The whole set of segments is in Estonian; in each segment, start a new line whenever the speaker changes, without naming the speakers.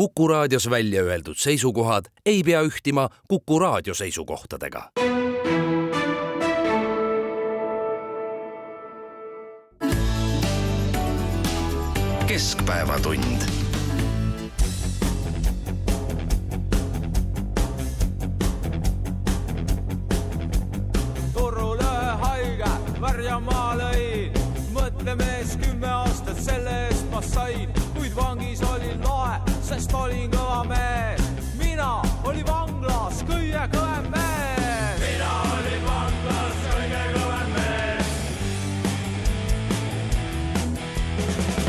Kuku Raadios välja öeldud seisukohad ei pea ühtima Kuku Raadio seisukohtadega. Keskpäevatund.
Turule haige, värja maa lõin, mõtlemees 10 aastat selle eest ma sain, kuid vangis olin lae, sest olin kõva mees. Mina oli vanglas kõige kõvem mees. Mina oli vanglas kõige kõvem mees.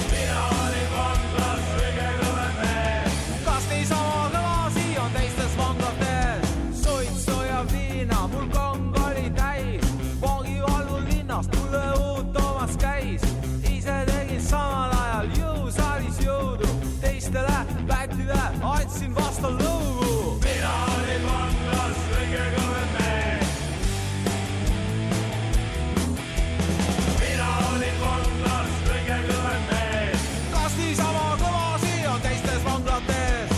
Mina oli vanglas kõige kõvem mees. Kas niisama kõvasi on teistes vanglates? Suitsu ja viina, mul kong oli täis. Vangivalvul linnast mulle uut Toomas käis. Ise tegin samal ajal jõusaalis jõudu. Teistele pättide andsin vastu lõugu. Mina olin vanglas kõige kõvem mees. Mina olin vanglas kõige kõvem mees. Kas niisama kõvasi on teistes vanglates?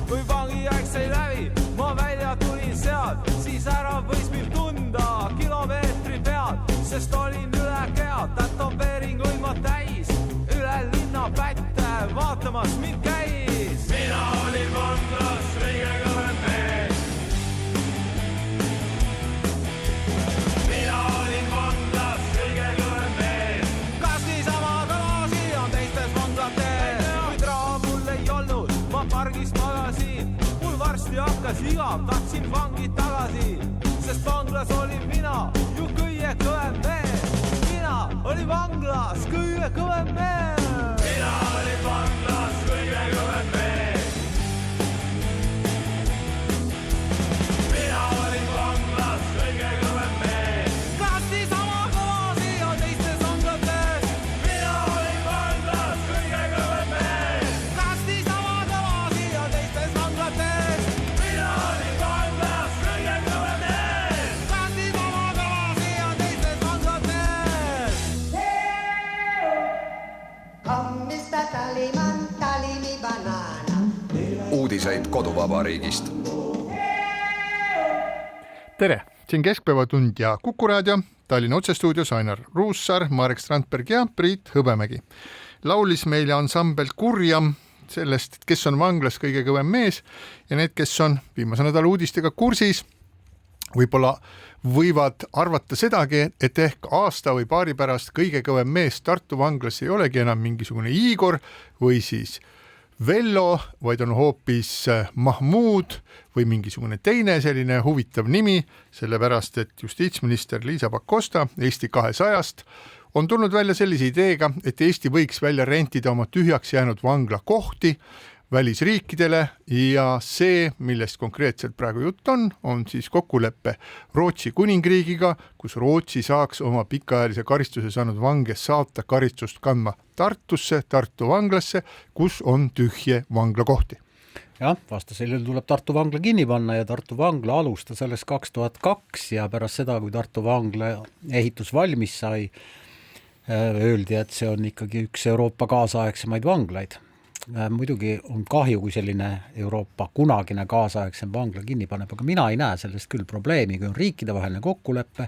Kui vangiaeg sai läbi, ma välja tulin sealt, siis ära võis mind tunda kilomeetri pealt, sest olin üle kead, tätoveeringuid ma täis, üle linna pätte vaatamas mind käis. Mina olin vanglas kõige kõvem mees. Mina olin vanglas kõige kõvem mees. Kas niisama kõvasi on teistes vanglates? Kuid raha mul ei olnud, ma pargis magasin, mul varsti hakkas igav, tahtsin vangi tagasi, sest vanglas olin mina ju kõige kõvem mees. Mina olin vanglas kõige kõvem mees. Mina olin vanglas kõige kõvem mees. Mina olin vanglas kõige kõvem mees. Kas niisama kõvasi on teistes vanglates? Mina olin vanglas kõige kõvem mees. Kas niisama kõvasi on teistes vanglates? Mina olin vanglas kõige kõvem mees. Kas niisama kõvasi on teistes vanglates?
Hommista taliman, talimi banana.
Uudiseid koduvabariigist.
Tere, siin Keskpäevatund ja Kuku Raadio, Tallinna otsestuudios Ainar Ruussaar, Marek Strandberg ja Priit Hõbemägi. Laulis meile ansambel Kurjam sellest, kes on vanglas kõige kõvem mees ja need, kes on viimase nädala uudistega kursis, võib-olla võivad arvata sedagi, et ehk aasta või paari pärast kõige kõvem mees Tartu vanglas ei olegi enam mingisugune Igor või siis Vello, vaid on hoopis Mahmud või mingisugune teine selline huvitav nimi, sellepärast et justiitsminister Liisa Pakosta Eesti 200-st on tulnud välja sellise ideega, et Eesti võiks välja rentida oma tühjaks jäänud vangla kohti välisriikidele ja see, millest konkreetselt praegu jutt on siis kokkulepe Rootsi kuningriigiga, kus Rootsi saaks oma pikaajalise karistuse saanud vange saata karistust kandma Tartusse, Tartu vanglasse, kus on tühje vanglakohti.
Jah, vastasel juhul tuleb Tartu vangla kinni panna ja Tartu vangla alustas alles 2002 ja pärast seda, kui Tartu vangla ehitus valmis sai, öeldi, et see on ikkagi üks Euroopa kaasaegsemaid vanglaid. Muidugi on kahju, kui selline Euroopa kunagine kaasaegsem vangla kinni paneb, aga mina ei näe sellest küll probleemi, kui on riikidevaheline kokkulepe,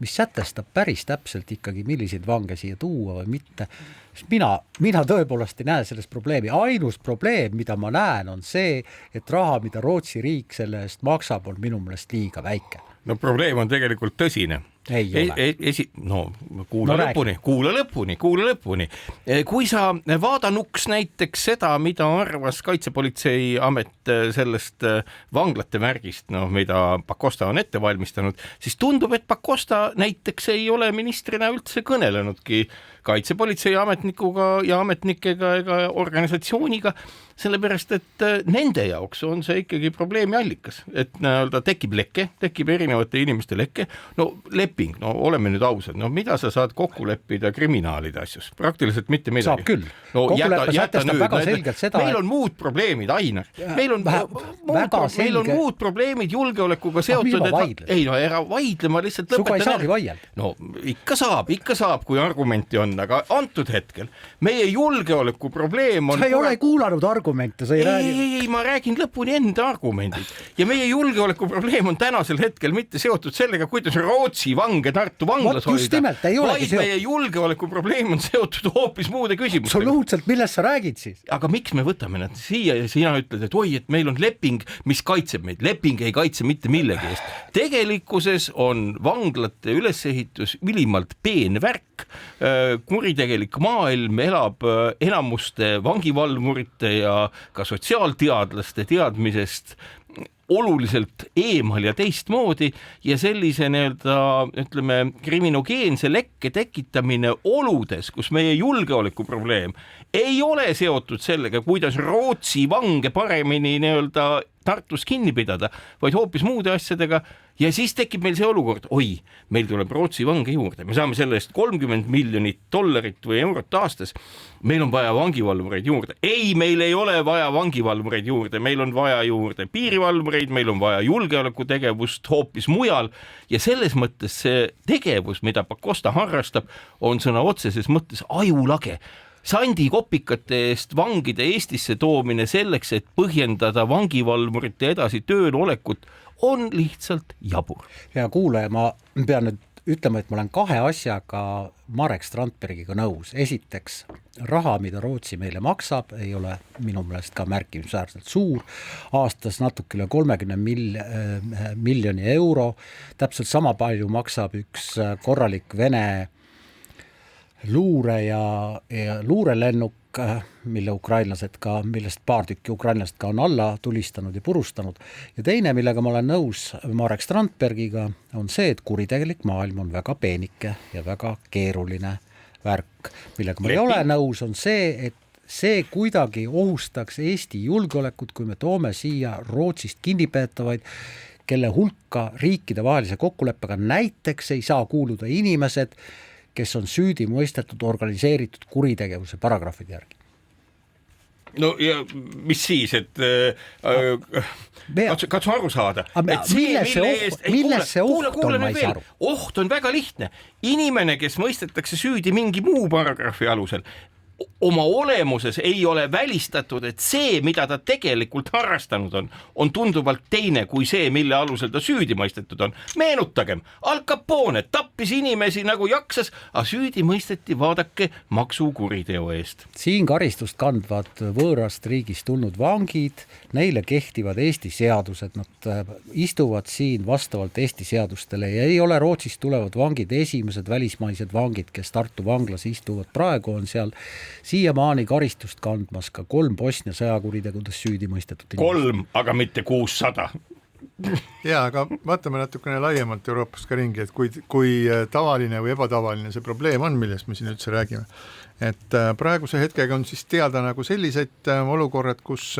mis sätestab päris täpselt ikkagi, milliseid vange siia tuua või mitte. Mina tõepoolest ei näe sellest probleemi. Ainus probleem, mida ma näen, on see, et raha, mida Rootsi riik selle eest maksab, on minu meelest liiga väike.
No probleem on tegelikult tõsine.
Ei ole.
Kuula lõpuni. Kui sa vaadanuks näiteks seda, mida arvas Kaitsepolitseiamet sellest vanglate märgist, mida Pakosta on ette valmistanud, siis tundub, et Pakosta näiteks ei ole ministrina üldse kõnelenudki Kaitsepolitseiametnikuga ja ametnikega ega organisatsiooniga, sellepärast, et nende jaoks on see ikkagi probleemi allikas, et tekib leke, tekib erinevate inimeste leke, no leping, no oleme nüüd ausad, no mida sa saad kokku leppida kriminaalide asjus? Praktiliselt mitte midagi.
Saab küll.
No
Kokkuleppe sätestab väga selgelt seda,
meil on muud probleemid, Ainar. Meil on muud probleemid julgeolekuga seotud. Ei, no ära vaidle, ma lihtsalt lõpetan.
Suga ei saagi vaielda.
No ikka saab, kui argumenti on, aga antud hetkel meie julgeoleku probleem on...
Sa ei ole kuulanud argumente, sa ei räägi...
Ei, ma räägin lõpuni enda argumendid. Ja meie julgeoleku probleem on tänasel hetkel mitte seotud sellega, kuidas Rootsi vange Tartu vanglas hoida, vaid meie julgeoleku probleem on seotud hoopis muude küsimustega.
Absoluutselt, millest sa räägid siis?
Aga miks me võtame nad siia ja sina ütled, et oi, et meil on leping, mis kaitseb meid. Leping ei kaitse mitte millegi eest. Tegelikkuses on vanglate ülesehitus ülimalt peen värk. Kuritegelik maailm elab enamuste vangivalvurite ja ka sotsiaalteadlaste teadmisest oluliselt eemal ja teistmoodi ja sellise ütleme, kriminogeense lekke tekitamine oludes, kus meie julgeolekuprobleem ei ole seotud sellega, kuidas Rootsi vange paremini Tartus kinni pidada, vaid hoopis muude asjadega ja siis tekib meil see olukord, oi, meil tuleb Rootsi vange juurde, me saame selle eest $30 miljonit või eurot aastas, meil on vaja vangivalvureid juurde. Ei, meil ei ole vaja vangivalvureid juurde, meil on vaja juurde piirivalvureid, meil on vaja julgeolekutegevust hoopis mujal ja selles mõttes see tegevus, mida Pakosta harrastab, on sõna otseses mõttes ajulage. Sandikopikate eest vangide Eestisse toomine selleks, et põhjendada vangivalvurite edasi tööl olekut, on lihtsalt jabur.
Ja kuulaja, ma pean nüüd ütlema, et ma olen kahe asjaga Marek Strandbergiga nõus. Esiteks, raha, mida Rootsi meile maksab, ei ole minu meelest ka märkimisväärselt suur. Aastas natuke üle 30 miljoni euro. Täpselt sama palju maksab üks korralik Vene luure ja luurelennuk, millest paar tükki ukrainlased ka on alla tulistanud ja purustanud. Ja teine, millega ma olen nõus Marek Strandbergiga, on see, et kuritegelik maailm on väga peenike ja väga keeruline värk. Millega ma ei ole nõus, on see, et see kuidagi ohustaks Eesti julgeolekut, kui me toome siia Rootsist kinnipeetavaid, kelle hulka riikide vahelise kokkuleppega näiteks ei saa kuuluda inimesed, kes on süüdi mõistetud organiseeritud kuritegevuse paragrafide järgi.
No ja mis siis, et katsu aru saada.
Milles see oht on, ma ei saa aru?
Oht on väga lihtne. Inimene, kes mõistetakse süüdi mingi muu paragrahvi alusel, oma olemuses ei ole välistatud, et see, mida ta tegelikult harrastanud on tunduvalt teine kui see, mille alusel ta süüdi mõistetud on. Meenutagem, Al Capone tappis inimesi nagu jaksas, aga süüdi mõisteti, vaadake, maksukuriteo eest.
Siin karistust kandvad võõrast riigist tulnud vangid, neile kehtivad Eesti seadused, nad istuvad siin vastavalt Eesti seadustele ja ei ole Rootsist tulevad vangid, esimesed välismaised vangid, kes Tartu vanglas istuvad. Praegu on seal siiamaani karistust kandmas ka 3 Bosnia sõjakuritegudest süüdi mõistetud
inimesed. 3, aga mitte 600.
Ja, aga vaatame natukene laiemalt Euroopast ka ringi, et kui tavaline või ebatavaline see probleem on, millest me siin üldse räägime. Et praeguse hetkega on siis teada nagu sellised olukorrad, kus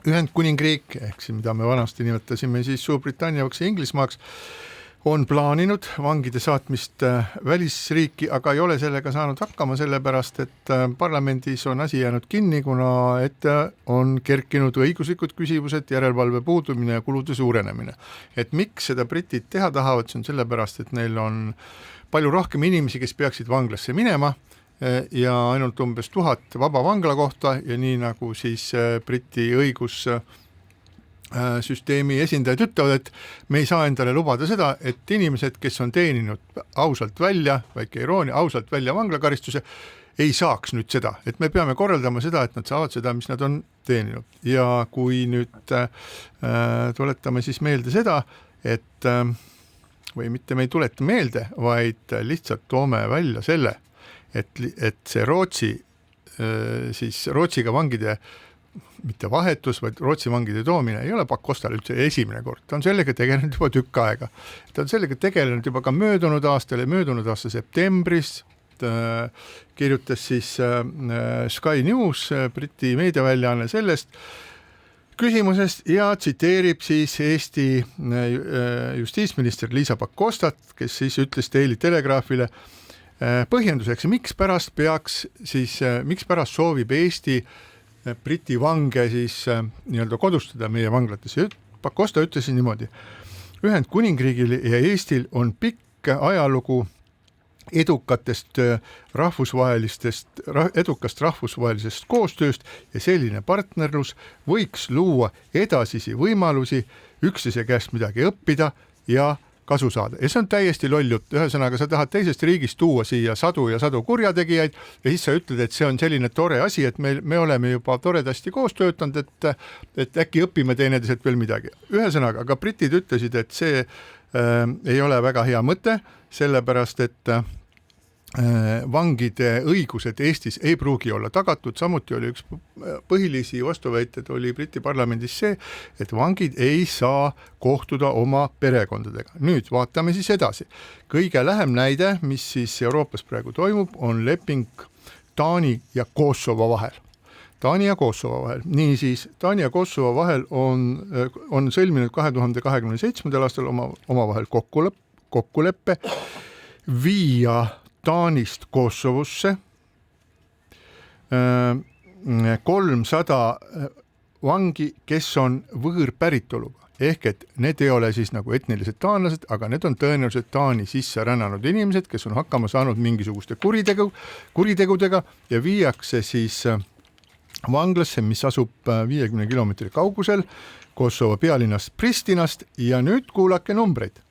Ühendkuningriik, ehk siin, mida me vanasti nimetasime siis Suurbritanniaks ja Inglismaaks, on plaaninud vangide saatmist välisriiki, aga ei ole sellega saanud hakkama, sellepärast, et parlamendis on asi jäänud kinni, kuna ette on kerkinud õiguslikud küsimused, järelevalve puudumine ja kulude suurenemine. Et miks seda britid teha tahavad, see on sellepärast, et neil on palju rohkem inimesi, kes peaksid vanglasse minema ja ainult umbes 1000 vaba vangla kohta ja nii nagu siis Briti süsteemi esindajad ütlevad, et me ei saa endale lubada seda, et inimesed, kes on teeninud ausalt välja, väike iroonia, ausalt välja vanglakaristuse, ei saaks nüüd seda, et me peame korraldama seda, et nad saavad seda, mis nad on teeninud. Ja kui nüüd tuletame siis meelde seda, et või mitte me ei tuleta meelde, vaid lihtsalt toome välja selle, et see Rootsiga vangide mitte vahetus, vaid Rootsi vangide toomine ei ole Pakostal üldse esimene kord. Ta on sellega tegelenud juba tükk aega. Ta on sellega tegelenud juba ka möödunud aasta septembris. Kirjutas siis Sky News, Briti meediaväljaanne sellest, küsimusest ja tsiteerib siis Eesti justiitsminister Liisa Pakostat, kes siis ütles Daily Telegraphile põhjenduseks, miks pärast soovib Eesti Briti vange siis nii-öelda kodustada meie vanglates. Pakosta ütles niimoodi, Ühendkuningriigil ja Eestil on pikk ajalugu edukast rahvusvahelisest koostööst ja selline partnerlus võiks luua edasisi võimalusi üksteise käest midagi õppida ja kasu saada. Ja see on täiesti loll jutt. Ühesõnaga, sa tahad teisest riigist tuua siia sadu ja sadu kurjategijaid ja siis sa ütled, et see on selline tore asi, et me oleme juba toredasti koos töötanud, et äkki õpime teineteiselt veel midagi. Ühesõnaga, aga britid ütlesid, et see ei ole väga hea mõte, sellepärast, et vangide õigused Eestis ei pruugi olla tagatud, samuti oli üks põhilisi vastuväited oli Briti parlamendis see, et vangid ei saa kohtuda oma perekondadega. Nüüd vaatame siis edasi. Kõige lähem näide, mis siis Euroopas praegu toimub, on leping Taani ja Kosovo vahel. Taani ja Kosovo vahel. Niisiis, Taani ja Kosovo vahel on sõlminud 2027. aastal omavahel kokkuleppe viia Taanist Kosovosse 300 vangi, kes on võõrpäritoluga. Ehk et need ei ole siis nagu etnilised taanlased, aga need on tõenäoliselt Taani sisse rännanud inimesed, kes on hakkama saanud mingisuguste kuritegudega ja viiakse siis vanglasse, mis asub 50 kilomeetri kaugusel Kosovo pealinnast Pristinast ja nüüd kuulake numbreid.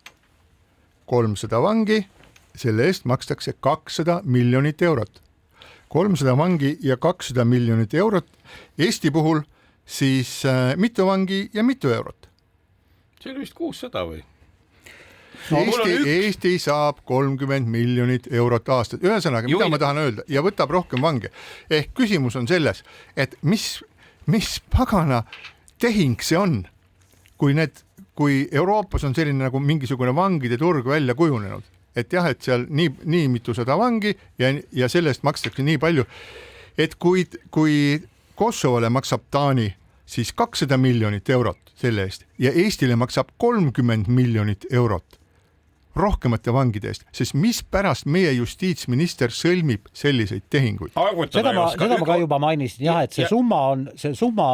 300 vangi, selle eest makstakse 200 miljonit eurot. 300 vangi ja 200 miljonit eurot. Eesti puhul siis mitu vangi ja mitu eurot.
See oli vist 600 või?
No, Eesti saab 30 miljonit eurot aastat. Ühesõnaga, mida ma tahan öelda? Ja võtab rohkem vange. Ehk küsimus on selles, et mis pagana tehing see on, kui Euroopas on selline nagu mingisugune vangide turg välja kujunenud. Et jah, et seal nii mitusada vangi ja sellest makstakse nii palju, et kui Kosovole maksab Taani siis 200 miljonit eurot selle eest ja Eestile maksab 30 miljonit eurot rohkemate vangide eest, sest mis pärast meie justiitsminister sõlmib selliseid tehinguid?
Seda ma ka juba mainisin, jah, et see summa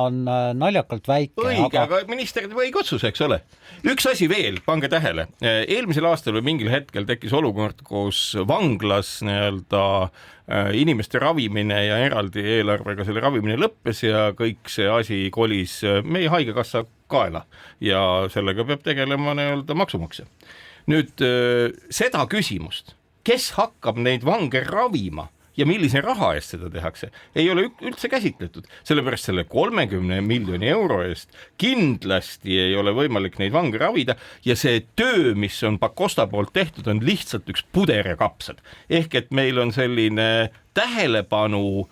on naljakalt väike.
Õige, aga minister teeb õige otsus, eks ole. Üks asi veel, pange tähele. Eelmisel aastal või mingil hetkel tekkis olukord, kus vanglas inimeste ravimine ja eraldi eelarvega selle ravimine lõppes ja kõik see asi kolis meie haigekassa kaela ja sellega peab tegelema maksumaksja. Nüüd seda küsimust, kes hakkab neid vange ravima ja millise raha eest seda tehakse, ei ole üldse käsitletud. Sellepärast selle 30 miljoni euro eest kindlasti ei ole võimalik neid vange ravida ja see töö, mis on Pakosta poolt tehtud, on lihtsalt üks puder ja kapsad. Ehk et meil on selline tähelepanu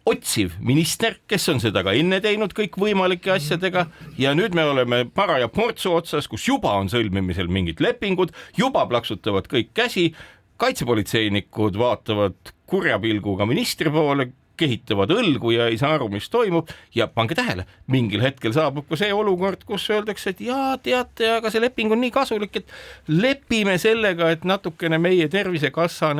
otsiv minister, kes on seda ka enne teinud kõik võimalike asjadega ja nüüd me oleme paraja portsu otsas, kus juba on sõlmimisel mingid lepingud, juba plaksutavad kõik käsi, kaitsepolitseinikud vaatavad kurja pilguga ministri poole, kehitavad õlgu ja ei saa aru, mis toimub ja pange tähele, mingil hetkel saabub ka see olukord, kus öeldakse, et jaa, teate, aga see leping on nii kasulik, et lepime sellega, et natukene meie tervisekassa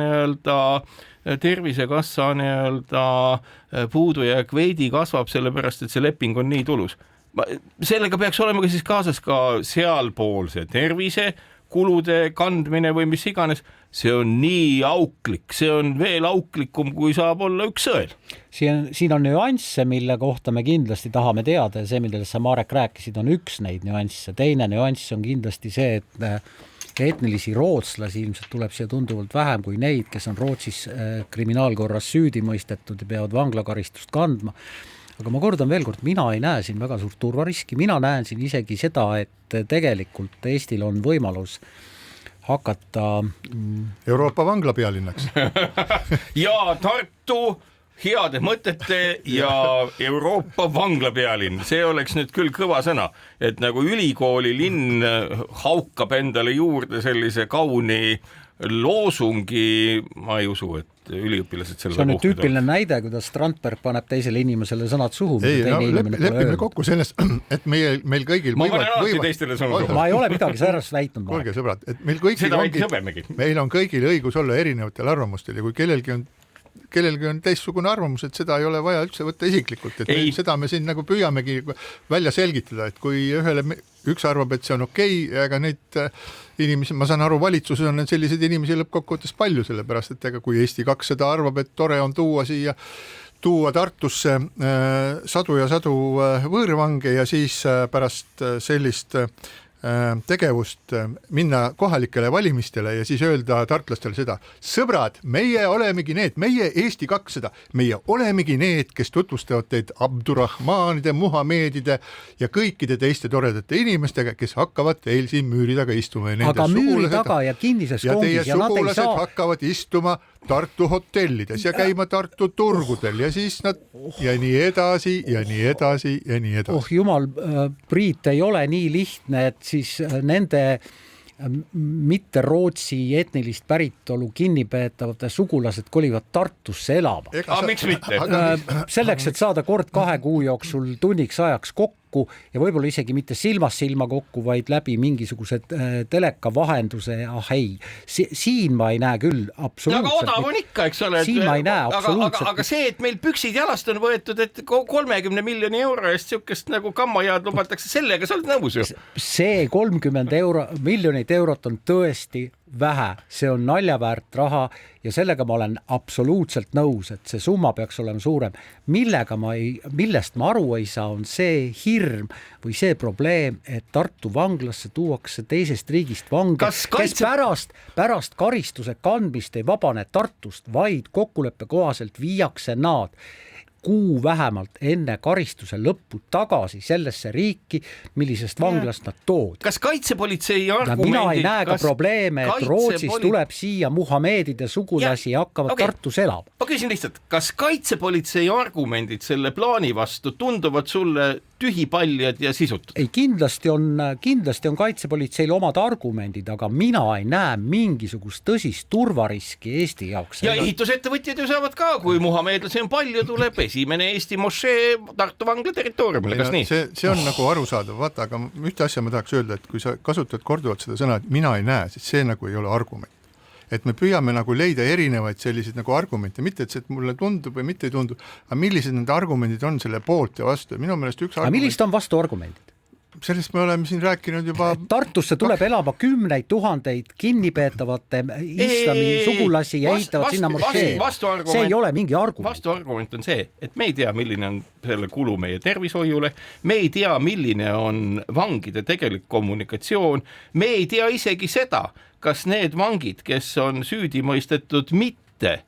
puudujääk veidi kasvab, sellepärast, et see leping on nii tulus. Sellega peaks olema ka siis kaasas ka sealpoolse tervisekulude kandmine või mis iganes. See on nii auklik, see on veel auklikum, kui saab olla üks sõel.
Siin on nüansse, mille kohta me kindlasti tahame teada ja see, millest sa, Marek, rääkisid, on üks neid nüansse. Teine nüanss on kindlasti see, et etnilisi rootslasi ilmselt tuleb siia tunduvalt vähem kui neid, kes on Rootsis kriminaalkorras süüdi mõistetud ja peavad vanglakaristust kandma. Aga ma kordan veel kord, mina ei näe siin väga suurt turvariski, mina näen siin isegi seda, et tegelikult Eestil on võimalus hakata
Euroopa vangla pealinnaks.
Ja Tartu heade mõtete ja Euroopa vangla pealinn. See oleks nüüd küll kõva sõna, et nagu ülikooli linn haukab endale juurde sellise kauni loosungi, ma ei usu, et üliõpilased selle
see on nüüd tüüpiline näide, kuidas Strandberg paneb teisele inimesele sõnad suhu.
Ei, lepime kokku sellest, et meil kõigil
ma panen alati teistele sõnad suhu.
Ma ei ole midagi säärast väitnud.
Kuulge sõbrad, et meil on kõigil õigus olla erinevatel arvamustel ja kui kellelgi on teistsugune arvamus, et seda ei ole vaja üldse võtta isiklikult, et seda me siin nagu püüamegi välja selgitada, et kui üks arvab, et see on okei, ega neid inimesi, ma saan aru, valitsuses on selliseid inimesi lõppkokkuvõttes palju, sellepärast, et ega kui Eesti 200 arvab, et tore on tuua Tartusse sadu ja sadu võõrvange ja siis pärast sellist tegevust minna kohalikele valimistele ja siis öelda tartlastele seda, sõbrad, meie olemegi need, meie Eesti 200, meie olemegi need, kes tutvustavad teid Abdurrahmanide, Muhamedide ja kõikide teiste toredate inimestega, kes hakkavad teil siin müüri taga istuma.
Aga müüri taga ja kinnises kongis ja nad ei saa.
Hakkavad istuma Tartu hotellides ja käima Tartu turgudel ja siis nad ja nii edasi ja nii edasi ja nii edasi.
Oh jumal, Priit, ei ole nii lihtne, et siis nende mitte Rootsi etnilist päritolu kinnipeetavate sugulased kolivad Tartusse elama.
Miks mitte?
Selleks, et saada kord 2 kuu jooksul tunniks ajaks kokku ja võib-olla isegi mitte silmast silma kokku, vaid läbi mingisuguse teleka vahenduse. Siin ma ei näe küll absoluutselt.
Aga odav on ikka, eks ole.
Siin ma ei näe absoluutselt.
Aga see, et meil püksid jalast on võetud, et 30 miljoni euro eest siukest nagu kammajaad lubatakse, sellega sa oled nõus ju? See
30 miljonit eurot on tõesti vähe, see on naljaväärt raha ja sellega ma olen absoluutselt nõus, et see summa peaks olema suurem. Millest ma aru ei saa, on see hirm või see probleem, et Tartu vanglasse tuuakse teisest riigist vange, kes pärast karistuse kandmist ei vabane Tartust, vaid kokkuleppe kohaselt viiakse nad kuu vähemalt enne karistuse lõppu tagasi sellesse riiki, millisest vanglast nad toodi.
Kas kaitsepolitsei argumendid...
Mina ei näe ka probleeme, et Rootsis tuleb siia Muhamedide sugulasi ja hakkavad Tartus elama.
Ma küsin lihtsalt, kas kaitsepolitsei argumendid selle plaani vastu tunduvad sulle tühipaljad ja sisutud?
Ei, kindlasti on kaitsepolitseil omad argumendid, aga mina ei näe mingisugust tõsist turvariski Eesti jaoks.
Ja ehitusettevõtjad ju saavad ka, kui muhamedlasi on palju, tuleb esimene Eesti mošee Tartu vangla territooriumile, kas nii?
See on nagu arusaadav, vaata, aga ühte asja ma tahaks öelda, et kui sa kasutad korduvalt seda sõna, et mina ei näe, siis see nagu ei ole argument. Et me püüame nagu leida erinevaid selliseid nagu argumente, mitte et see mulle tundub või mitte ei tundu, aga millised need argumendid on selle poolt ja vastu. Minu meelest üks argument...
Aga millised on vastu argumendid?
Sellest me oleme siin rääkinud juba...
Tartusse tuleb elama 10 000 kinnipeetavate islami sugulasi ja ehitavad sinna mošee. See ei ole mingi argument.
Vastuargument on see, et me ei tea, milline on selle kulu meie tervishoiule, me ei tea, milline on vangide tegelik kommunikatsioon, me ei tea isegi seda, kas need vangid, kes on süüdi mõistetud mitte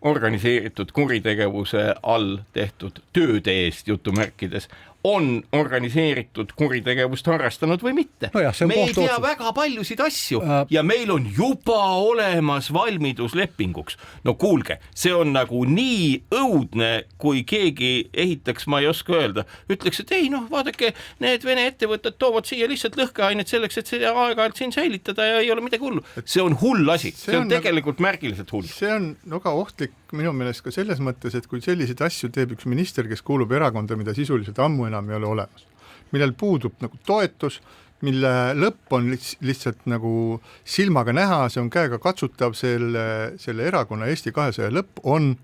organiseeritud kuritegevuse all tehtud tööde eest jutumärkides, on organiseeritud kuritegevust harrastanud või mitte.
No jah,
me ei tea väga paljusid asju ja meil on juba olemas valmiduslepinguks. No kuulge, see on nagu nii õudne, kui keegi ehitaks, ma ei oska öelda, ütleks, et ei, vaadake, need Vene ettevõtted toovad siia lihtsalt lõhkeainet selleks, et see aeg-ajalt siin säilitada ja ei ole midagi hullu. See on hull asi, see on tegelikult märgiliselt hull.
See on väga ohtlik minu meelest ka selles mõttes, et kui selliseid asju teeb üks minister, kes kuulub erakonda, mida sisuliselt ammu enam ei ole olemas, millel puudub nagu toetus, mille lõpp on lihtsalt nagu silmaga näha, see on käega katsutav, selle erakonna Eesti 200 lõpp on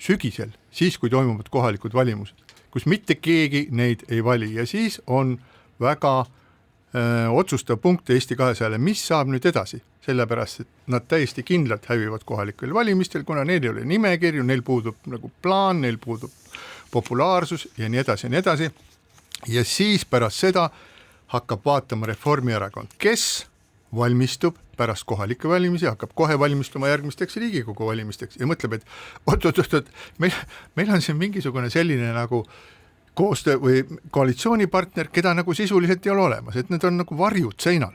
sügisel, siis kui toimuvad kohalikud valimused, kus mitte keegi neid ei vali ja siis on väga otsustav punkt Eesti 200-le, mis saab nüüd edasi, sellepärast, et nad täiesti kindlalt hävivad kohalikel valimistel, kuna neil ei ole nimekirju, neil puudub nagu plaan, neil puudub populaarsus ja nii edasi ja nii edasi. Ja siis pärast seda hakkab vaatama Reformierakond, kes valmistub pärast kohalikke valimisi, hakkab kohe valmistuma järgmisteks Riigikogu valimisteks ja mõtleb, et oot, meil on siin mingisugune selline nagu koostöö või koalitsioonipartner, keda nagu sisuliselt ei ole olemas, et need on nagu varjud seinal.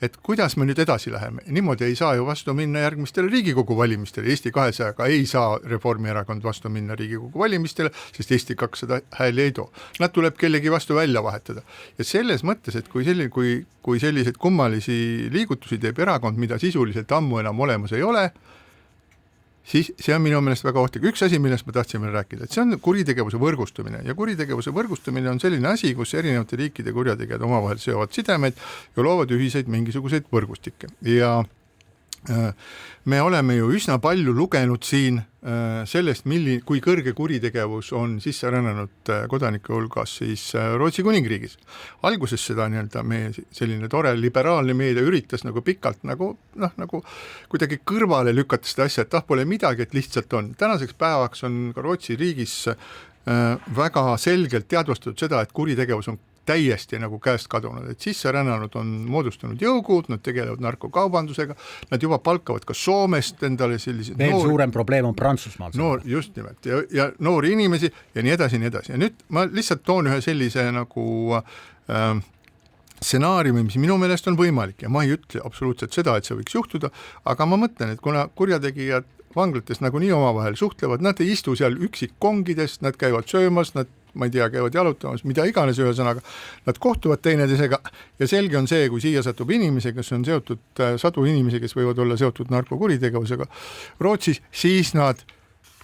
et kuidas me nüüd edasi läheme. Niimoodi ei saa ju vastu minna järgmistele Riigikogu valimistele. Eesti 200-ga ei saa Reformierakond vastu minna Riigikogu valimistele, sest Eesti 200 hääli ei too. Nad tuleb kellegi vastu välja vahetada. Ja selles mõttes, et kui sellised kummalisi liigutusi teeb erakond, mida sisuliselt ammu enam olemas ei ole, siis see on minu meelest väga ohtlik. Üks asi, millest me tahtsime rääkida, et see on kuritegevuse võrgustumine ja kuritegevuse võrgustumine on selline asi, kus erinevate riikide kurjategijad omavahel seovad sidemeid ja loovad ühiseid mingisuguseid võrgustikke ja me oleme ju üsna palju lugenud siin sellest, kui kõrge kuritegevus on sisse rännanud kodanike hulgas siis Rootsi kuningriigis. Alguses seda meie selline tore liberaalne meedia üritas nagu pikalt nagu kuidagi kõrvale lükata seda asja, et pole midagi, et lihtsalt on. Tänaseks päevaks on ka Rootsi riigis väga selgelt teadvustatud seda, et kuritegevus on täiesti nagu käest kadunud, et sisse rännanud on moodustanud jõugud, nad tegelevad narkokaubandusega, nad juba palkavad ka Soomest endale sellised
suurem probleem on Prantsusmaal.
Just nimelt ja noori inimesi ja nii edasi. Ja nüüd ma lihtsalt toon ühe sellise nagu stsenaariumi, mis minu meelest on võimalik ja ma ei ütle absoluutselt seda, et see võiks juhtuda, aga ma mõtlen, et kuna kurjategijad vanglates nagu nii omavahel suhtlevad, nad ei istu seal üksikkongides, nad käivad söömas, nad ma ei tea, käivad jalutamas, mida iganes ühesõnaga, nad kohtuvad teineteisega ja selge on see, kui siia satub inimesi, kes on seotud sadu inimesi, kes võivad olla seotud narkokuritegevusega Rootsis, siis nad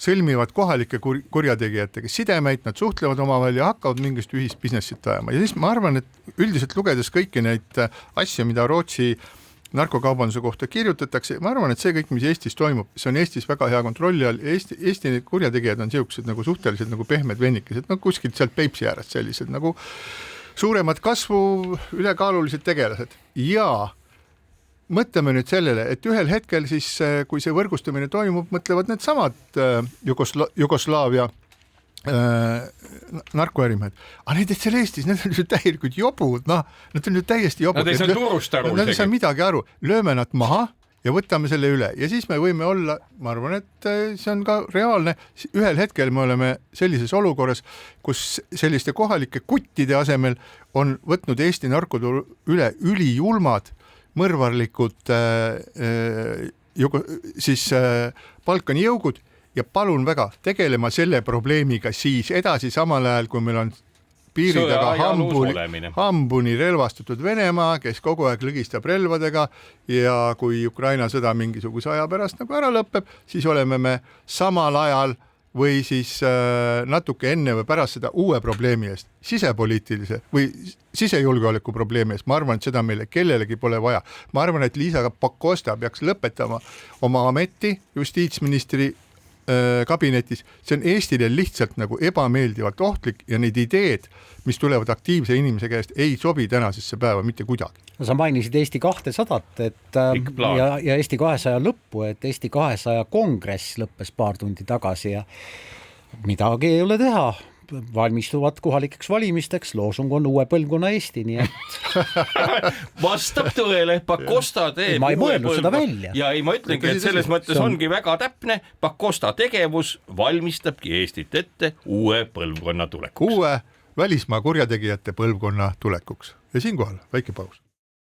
sõlmivad kohalike kurjategijatega sidemeid, nad suhtlevad omavahel ja hakkavad mingist ühist businessit ajama. Ja siis ma arvan, et üldiselt lugedes kõiki neid asju, mida Rootsi narkokaubanduse kohta kirjutatakse, ma arvan, et see kõik, mis Eestis toimub, see on Eestis väga hea kontrolli all ja Eesti kurjategijad on siuksed nagu suhteliselt nagu pehmed vennikesed, kuskilt sealt Peipsi äärest sellised nagu suuremad kasvu ülekaalulised tegelased ja mõtleme nüüd sellele, et ühel hetkel siis, kui see võrgustumine toimub, mõtlevad need samad Jugoslaavia narkoärimehed. Aga need seal Eestis, need on ju täielikult jobud, nad on ju täiesti jobud.
Nad ei saa turust aru.
Nad ei saa midagi aru. Lööme nad maha ja võtame selle üle ja siis me võime olla, ma arvan, et see on ka reaalne, ühel hetkel me oleme sellises olukorras, kus selliste kohalike kuttide asemel on võtnud Eesti narkoturu üle ülijulmad, mõrvarlikud siis Balkani jõugud ja palun väga tegelema selle probleemiga siis edasi samal ajal, kui meil on piiri taga hambuni relvastatud Venemaa, kes kogu aeg lõgistab relvadega ja kui Ukraina sõda mingisuguse aja pärast nagu ära lõpeb, siis oleme me samal ajal või siis natuke enne või pärast seda uue probleemi eest, sisepoliitilise või sisejulgeoleku probleemi eest. Ma arvan, et seda meile kellelegi pole vaja. Ma arvan, et Liisa Pakosta peaks lõpetama oma ameti justiitsministri kabinetis, see on Eestile lihtsalt nagu ebameeldivalt ohtlik ja need ideed, mis tulevad aktiivse inimese käest, ei sobi tänasesse päeva mitte kuidagi.
Sa mainisid Eesti 200, ja Eesti 200 lõppu, et Eesti 200 kongress lõppes paar tundi tagasi ja midagi ei ole teha. Valmistuvad kohalikeks valimisteks, loosung on uue põlvkonna Eesti, nii et
vastab tõele, Pakosta teeb
ma ei mõelnud seda välja.
Ja ei, ma ütlengi, et selles mõttes ongi väga täpne, Pakosta tegevus valmistabki Eestit ette uue põlvkonna tulekuks.
Uue välismaa kurjategijate põlvkonna tulekuks. Ja siinkohal väike paus.